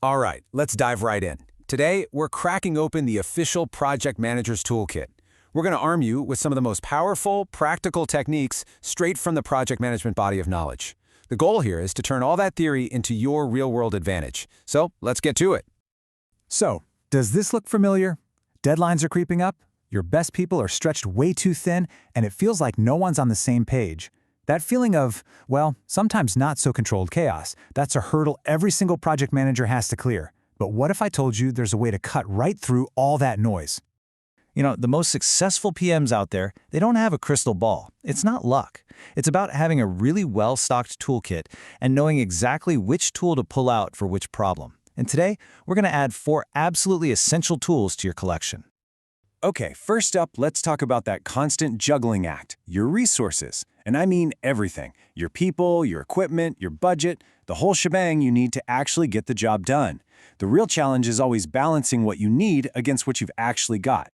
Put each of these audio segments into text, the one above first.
All right, let's dive right in. Today, we're cracking open the official Project Manager's Toolkit. We're going to arm you with some of the most powerful, practical techniques straight from the project management body of knowledge. The goal here is to turn all that theory into your real-world advantage. So, let's get to it. So, does this look familiar? Deadlines are creeping up, your best people are stretched way too thin, and it feels like no one's on the same page. That feeling of, well, sometimes not so controlled chaos, that's a hurdle every single project manager has to clear. But what if I told you there's a way to cut right through all that noise? You know, the most successful PMs out there, they don't have a crystal ball. It's not luck. It's about having a really well-stocked toolkit and knowing exactly which tool to pull out for which problem. And today, we're going to add 4 absolutely essential tools to your collection. Okay, first up, let's talk about that constant juggling act, your resources. And I mean everything. Your people, your equipment, your budget, the whole shebang you need to actually get the job done. The real challenge is always balancing what you need against what you've actually got.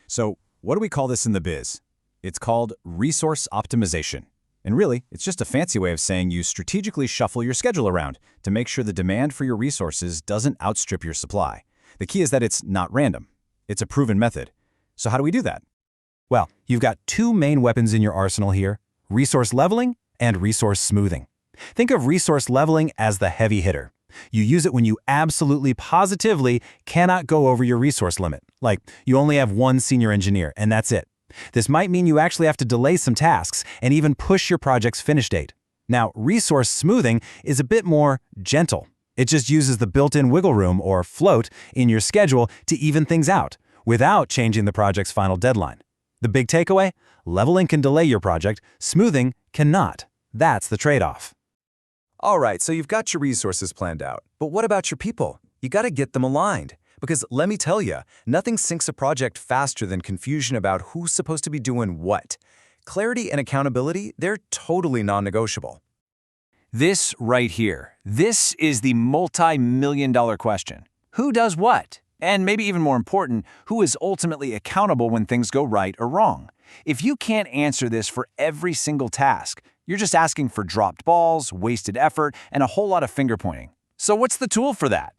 So, what do we call this in the biz? It's called resource optimization. And really, it's just a fancy way of saying you strategically shuffle your schedule around to make sure the demand for your resources doesn't outstrip your supply. The key is that it's not random. It's a proven method. So how do we do that? Well, you've got 2 main weapons in your arsenal here: resource leveling and resource smoothing. Think of resource leveling as the heavy hitter. You use it when you absolutely positively cannot go over your resource limit. Like, you only have 1 senior engineer, and that's it. This might mean you actually have to delay some tasks and even push your project's finish date. Now, resource smoothing is a bit more gentle. It just uses the built-in wiggle room, or float, in your schedule to even things out, without changing the project's final deadline. The big takeaway? Leveling can delay your project, smoothing cannot. That's the trade-off. All right, so you've got your resources planned out. But what about your people? You got to get them aligned. Because let me tell you, nothing sinks a project faster than confusion about who's supposed to be doing what. Clarity and accountability, they're totally non-negotiable. This right here, this is the multi-million-dollar question. Who does what? And maybe even more important, who is ultimately accountable when things go right or wrong? If you can't answer this for every single task, you're just asking for dropped balls, wasted effort, and a whole lot of finger-pointing. So what's the tool for that?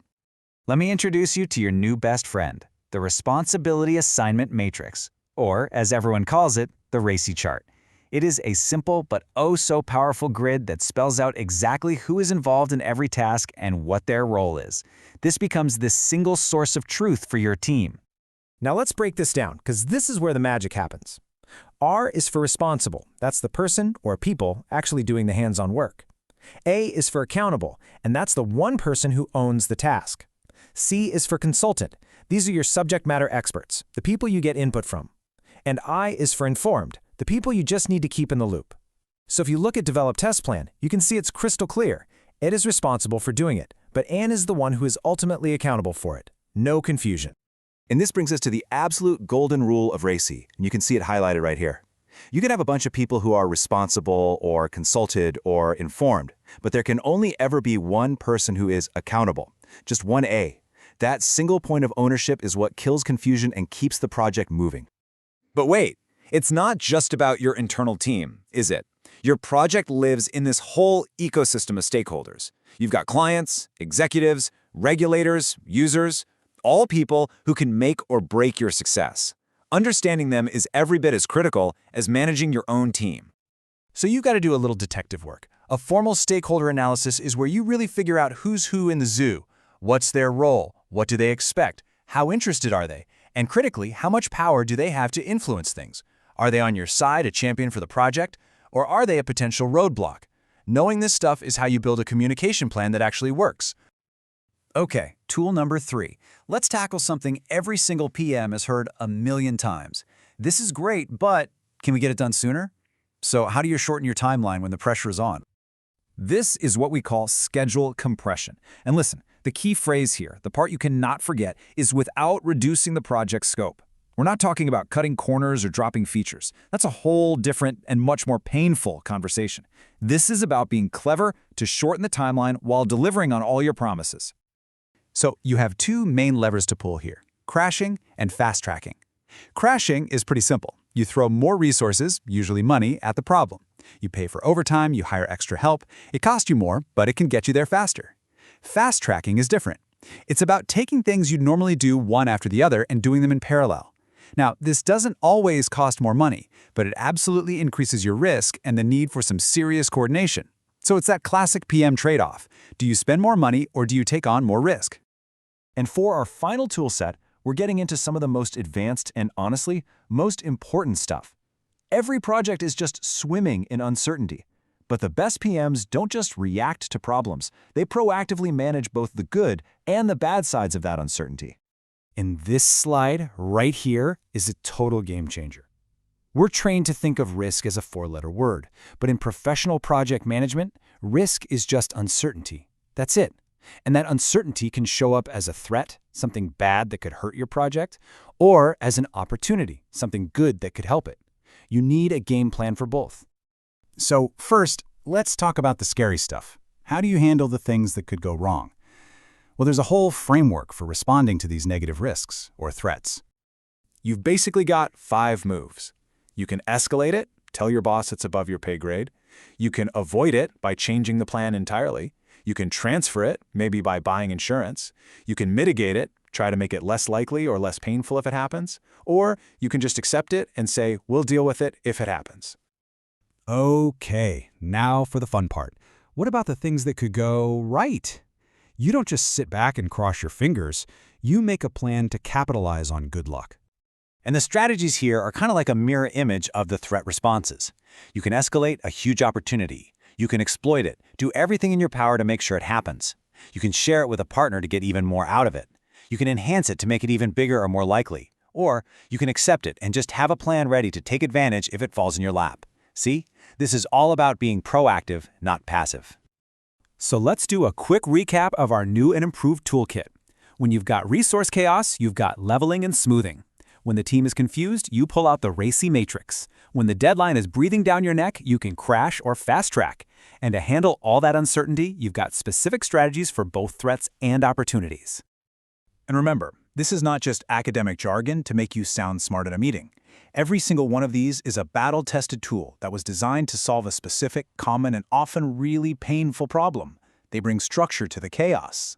Let me introduce you to your new best friend, the Responsibility Assignment Matrix, or as everyone calls it, the RACI chart. It is a simple but oh so powerful grid that spells out exactly who is involved in every task and what their role is. This becomes the single source of truth for your team. Now let's break this down, because this is where the magic happens. R is for responsible. That's the person or people actually doing the hands-on work. A is for accountable, and that's the one person who owns the task. C is for consultant. These are your subject matter experts, the people you get input from. And I is for informed, the people you just need to keep in the loop. So if you look at Develop Test Plan, you can see it's crystal clear. Ed is responsible for doing it, but Ann is the one who is ultimately accountable for it. No confusion. And this brings us to the absolute golden rule of RACI, and you can see it highlighted right here. You can have a bunch of people who are responsible or consulted or informed, but there can only ever be one person who is accountable, just one A. That single point of ownership is what kills confusion and keeps the project moving. But wait, it's not just about your internal team, is it? Your project lives in this whole ecosystem of stakeholders. You've got clients, executives, regulators, users, all people who can make or break your success. Understanding them is every bit as critical as managing your own team. So you've got to do a little detective work. A formal stakeholder analysis is where you really figure out who's who in the zoo. What's their role? What do they expect? How interested are they? And critically, how much power do they have to influence things? Are they on your side, a champion for the project? Or are they a potential roadblock? Knowing this stuff is how you build a communication plan that actually works. Okay, tool number 3. Let's tackle something every single PM has heard a million times. This is great, but can we get it done sooner? So how do you shorten your timeline when the pressure is on? This is what we call schedule compression. And listen, the key phrase here, the part you cannot forget, is without reducing the project scope. We're not talking about cutting corners or dropping features. That's a whole different and much more painful conversation. This is about being clever to shorten the timeline while delivering on all your promises. So you have 2 main levers to pull here: crashing and fast tracking. Crashing is pretty simple. You throw more resources, usually money, at the problem. You pay for overtime, you hire extra help. It costs you more, but it can get you there faster. Fast tracking is different. It's about taking things you'd normally do one after the other and doing them in parallel. Now, this doesn't always cost more money, but it absolutely increases your risk and the need for some serious coordination. So it's that classic PM trade-off. Do you spend more money or do you take on more risk? And for our final tool set, we're getting into some of the most advanced and, honestly, most important stuff. Every project is just swimming in uncertainty. But the best PMs don't just react to problems. They proactively manage both the good and the bad sides of that uncertainty. And this slide right here is a total game changer. We're trained to think of risk as a four-letter word, but in professional project management, risk is just uncertainty. That's it. And that uncertainty can show up as a threat, something bad that could hurt your project, or as an opportunity, something good that could help it. You need a game plan for both. So first, let's talk about the scary stuff. How do you handle the things that could go wrong? Well, there's a whole framework for responding to these negative risks or threats. You've basically got 5 moves. You can escalate it, tell your boss it's above your pay grade. You can avoid it by changing the plan entirely. You can transfer it, maybe by buying insurance. You can mitigate it, try to make it less likely or less painful if it happens. Or you can just accept it and say, we'll deal with it if it happens. Okay, now for the fun part. What about the things that could go right? You don't just sit back and cross your fingers. You make a plan to capitalize on good luck. And the strategies here are kind of like a mirror image of the threat responses. You can escalate a huge opportunity. You can exploit it, do everything in your power to make sure it happens. You can share it with a partner to get even more out of it. You can enhance it to make it even bigger or more likely. Or you can accept it and just have a plan ready to take advantage if it falls in your lap. See? This is all about being proactive, not passive. So let's do a quick recap of our new and improved toolkit. When you've got resource chaos, you've got leveling and smoothing. When the team is confused, you pull out the RACI matrix. When the deadline is breathing down your neck, you can crash or fast track. And to handle all that uncertainty, you've got specific strategies for both threats and opportunities. And remember, this is not just academic jargon to make you sound smart at a meeting. Every single one of these is a battle-tested tool that was designed to solve a specific, common, and often really painful problem. They bring structure to the chaos.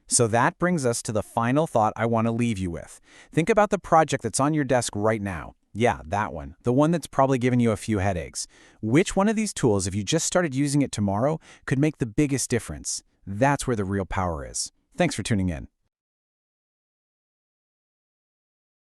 So that brings us to the final thought I want to leave you with. Think about the project that's on your desk right now. Yeah, that one. The one that's probably giving you a few headaches. Which one of these tools, if you just started using it tomorrow, could make the biggest difference? That's where the real power is. Thanks for tuning in.